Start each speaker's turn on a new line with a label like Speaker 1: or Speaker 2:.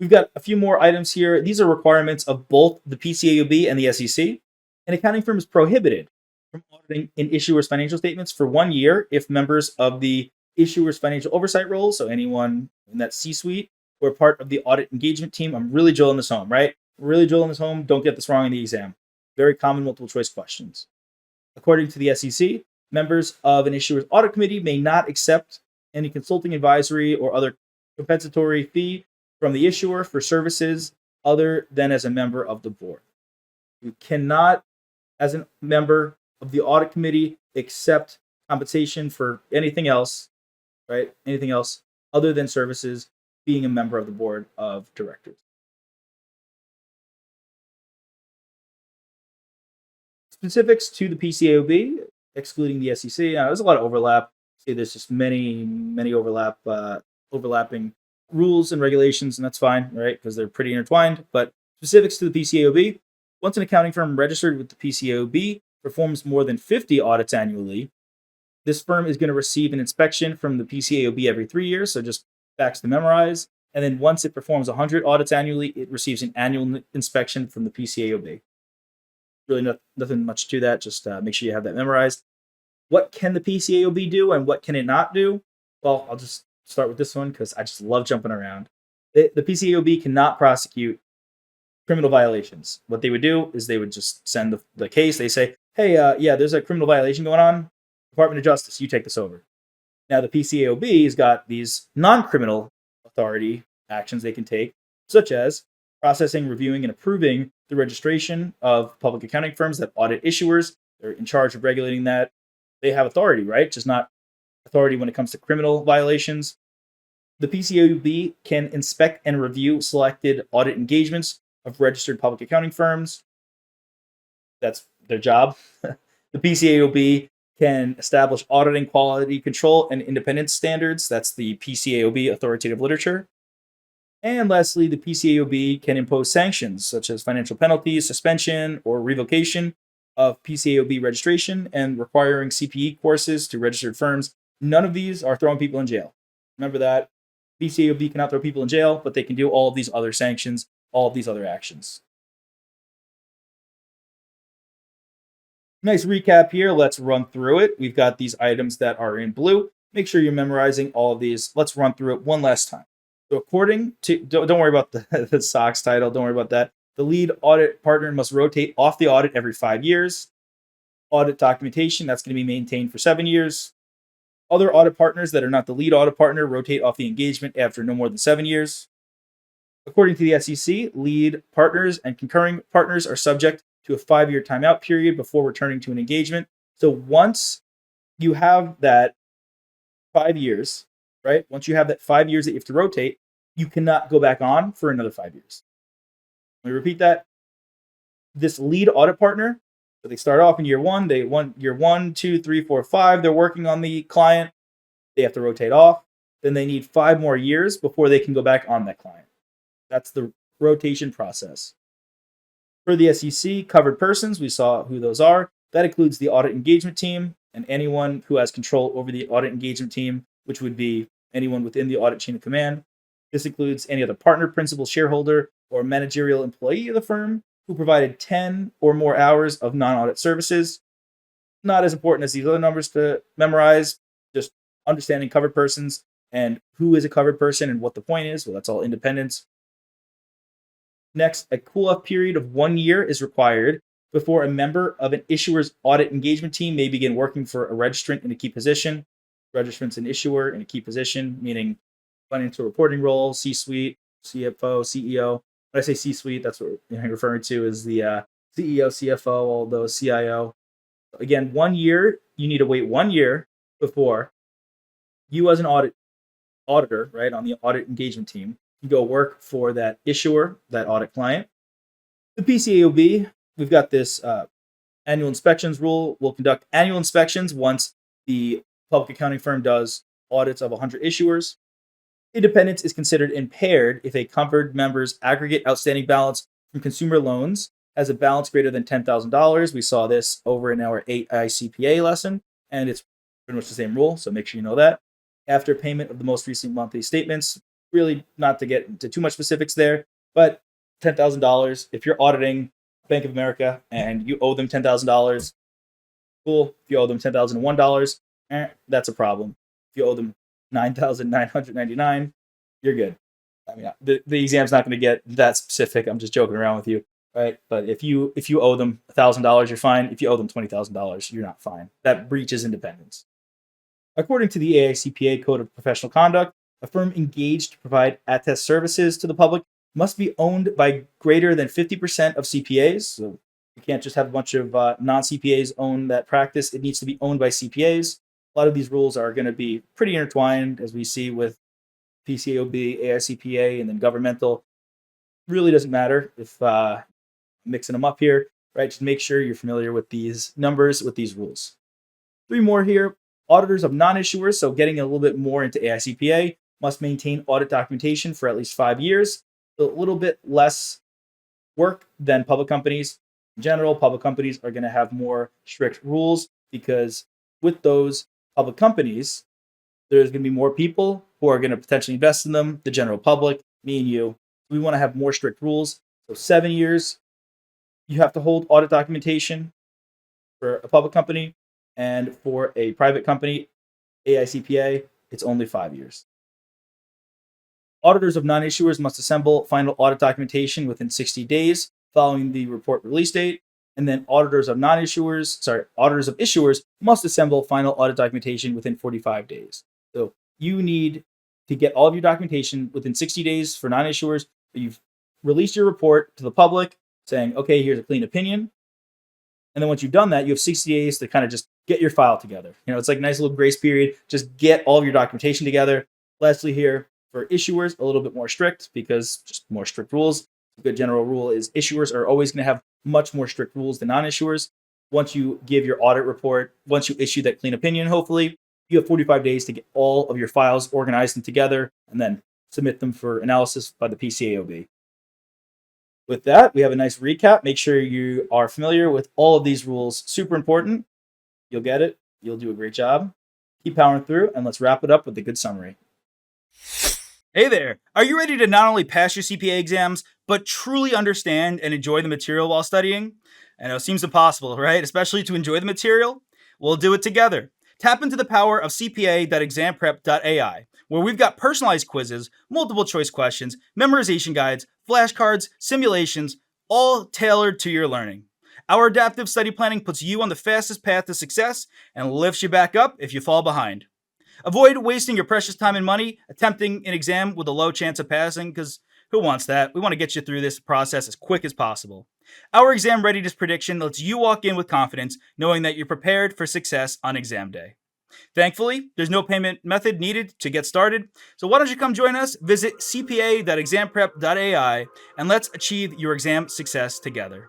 Speaker 1: We've got a few more items here. These are requirements of both the PCAOB and the SEC. An accounting firm is prohibited from auditing an issuer's financial statements for 1 year if members of the issuer's financial oversight role, so anyone in that C-suite, or part of the audit engagement team. I'm really drilling this home, right? Really drilling this home. Don't get this wrong in the exam. Very common multiple choice questions. According to the SEC, members of an issuer's audit committee may not accept any consulting, advisory, or other compensatory fee from the issuer for services other than as a member of the board. You cannot, as a member of the audit committee, accept compensation for anything else, right? Anything else other than services being a member of the board of directors. Specifics to the PCAOB, excluding the SEC. There's a lot of overlap. See, there's just many overlapping rules and regulations, and that's fine, right? Because they're pretty intertwined. But specifics to the PCAOB: once an accounting firm registered with the PCAOB performs more than 50 audits annually, this firm is going to receive an inspection from the PCAOB every 3 years. So just facts to memorize. And then once it performs 100 audits annually, it receives an annual inspection from the PCAOB. Really nothing much to that. Just make sure you have that memorized. What can the PCAOB do and what can it not do? Well, I'll just start with this one because I just love jumping around. The PCAOB cannot prosecute criminal violations. What they would do is they would just send the case. They say, hey, there's a criminal violation going on. Department of Justice, you take this over. Now, the PCAOB has got these non-criminal authority actions they can take, such as processing, reviewing, and approving the registration of public accounting firms that audit issuers. They're in charge of regulating that. They have authority, right? Just not authority when it comes to criminal violations. The PCAOB can inspect and review selected audit engagements of registered public accounting firms. That's their job. The PCAOB can establish auditing quality control and independence standards. That's the PCAOB authoritative literature. And lastly, the PCAOB can impose sanctions such as financial penalties, suspension, or revocation of PCAOB registration and requiring CPA courses to registered firms. None of these are throwing people in jail. Remember that. PCAOB cannot throw people in jail, but they can do all of these other sanctions, all of these other actions. Nice recap here. Let's run through it. We've got these items that are in blue. Make sure you're memorizing all of these. Let's run through it one last time. So according to, don't worry about the SOX title. Don't worry about that. The lead audit partner must rotate off the audit every 5 years. Audit documentation, that's going to be maintained for 7 years. Other audit partners that are not the lead audit partner rotate off the engagement after no more than 7 years. According to the SEC, lead partners and concurring partners are subject to a 5-year timeout period before returning to an engagement. So once you have that 5 years, right? Once you have that 5 years that you have to rotate, you cannot go back on for another 5 years. Let me repeat that. This lead audit partner, so they start off in year one, year 1, 2, 3, 4, 5, they're working on the client. They have to rotate off. Then they need 5 more years before they can go back on that client. That's the rotation process. For the SEC, covered persons, we saw who those are. That includes the audit engagement team and anyone who has control over the audit engagement team, which would be anyone within the audit chain of command. This includes any other partner, principal, shareholder, or managerial employee of the firm who provided 10 or more hours of non-audit services. Not as important as these other numbers to memorize, just understanding covered persons and who is a covered person and what the point is. Well, that's all independence. Next, a cool-off period of 1 year is required before a member of an issuer's audit engagement team may begin working for a registrant in a key position. Registrant's an issuer in a key position, meaning financial reporting role, C-suite, CFO, CEO. When I say C-suite, that's what I'm referring to as the CEO, CFO, all those, CIO. Again, 1 year, you need to wait 1 year before you as an auditor, right, on the audit engagement team, you go work for that issuer, that audit client. The PCAOB, we've got this annual inspections rule. We'll conduct annual inspections once the public accounting firm does audits of 100 issuers. Independence is considered impaired if a covered member's aggregate outstanding balance from consumer loans has a balance greater than $10,000. We saw this over in our 8i CPA lesson, and it's pretty much the same rule, so make sure you know that. After payment of the most recent monthly statements, really not to get into too much specifics there, but $10,000. If you're auditing Bank of America and you owe them $10,000, cool. If you owe them $10,001, that's a problem. If you owe them $9,999, you're good. I mean, the exam's not going to get that specific. I'm just joking around with you, right? But if you owe them $1,000, you're fine. If you owe them $20,000, you're not fine. That breaches independence. According to the AICPA Code of Professional Conduct, a firm engaged to provide attest services to the public must be owned by greater than 50% of CPAs. So you can't just have a bunch of non-CPAs own that practice. It needs to be owned by CPAs. A lot of these rules are going to be pretty intertwined, as we see with PCAOB, AICPA, and then governmental. Really doesn't matter if mixing them up here, right? Just make sure you're familiar with these numbers, with these rules. 3 more here. Auditors of non-issuers, so getting a little bit more into AICPA, must maintain audit documentation for at least 5 years. A little bit less work than public companies. In general, public companies are going to have more strict rules because with those public companies, there's going to be more people who are going to potentially invest in them, the general public, me and you. We want to have more strict rules. So 7 years, you have to hold audit documentation for a public company. And for a private company, AICPA, it's only 5 years. Auditors of non-issuers must assemble final audit documentation within 60 days following the report release date. And then auditors of issuers must assemble final audit documentation within 45 days. So you need to get all of your documentation within 60 days for non-issuers. You've released your report to the public saying, okay, here's a clean opinion. And then once you've done that, you have 60 days to kind of just get your file together. It's like a nice little grace period. Just get all of your documentation together. Lastly here, for issuers, a little bit more strict because just more strict rules. A good general rule is issuers are always going to have much more strict rules than non-issuers. Once you give your audit report, once you issue that clean opinion, hopefully, you have 45 days to get all of your files organized and together and then submit them for analysis by the PCAOB. With that, we have a nice recap. Make sure you are familiar with all of these rules. Super important. You'll get it. You'll do a great job. Keep powering through, and let's wrap it up with a good summary. Hey there. Are you ready to not only pass your CPA exams, but truly understand and enjoy the material while studying? I know it seems impossible, right? Especially to enjoy the material? We'll do it together. Tap into the power of CPA.examprep.ai, where we've got personalized quizzes, multiple choice questions, memorization guides, flashcards, simulations, all tailored to your learning. Our adaptive study planning puts you on the fastest path to success and lifts you back up if you fall behind. Avoid wasting your precious time and money attempting an exam with a low chance of passing, because who wants that? We want to get you through this process as quick as possible. Our exam readiness prediction lets you walk in with confidence, knowing that you're prepared for success on exam day. Thankfully, there's no payment method needed to get started, so why don't you come join us? Visit cpa.examprep.ai and let's achieve your exam success together.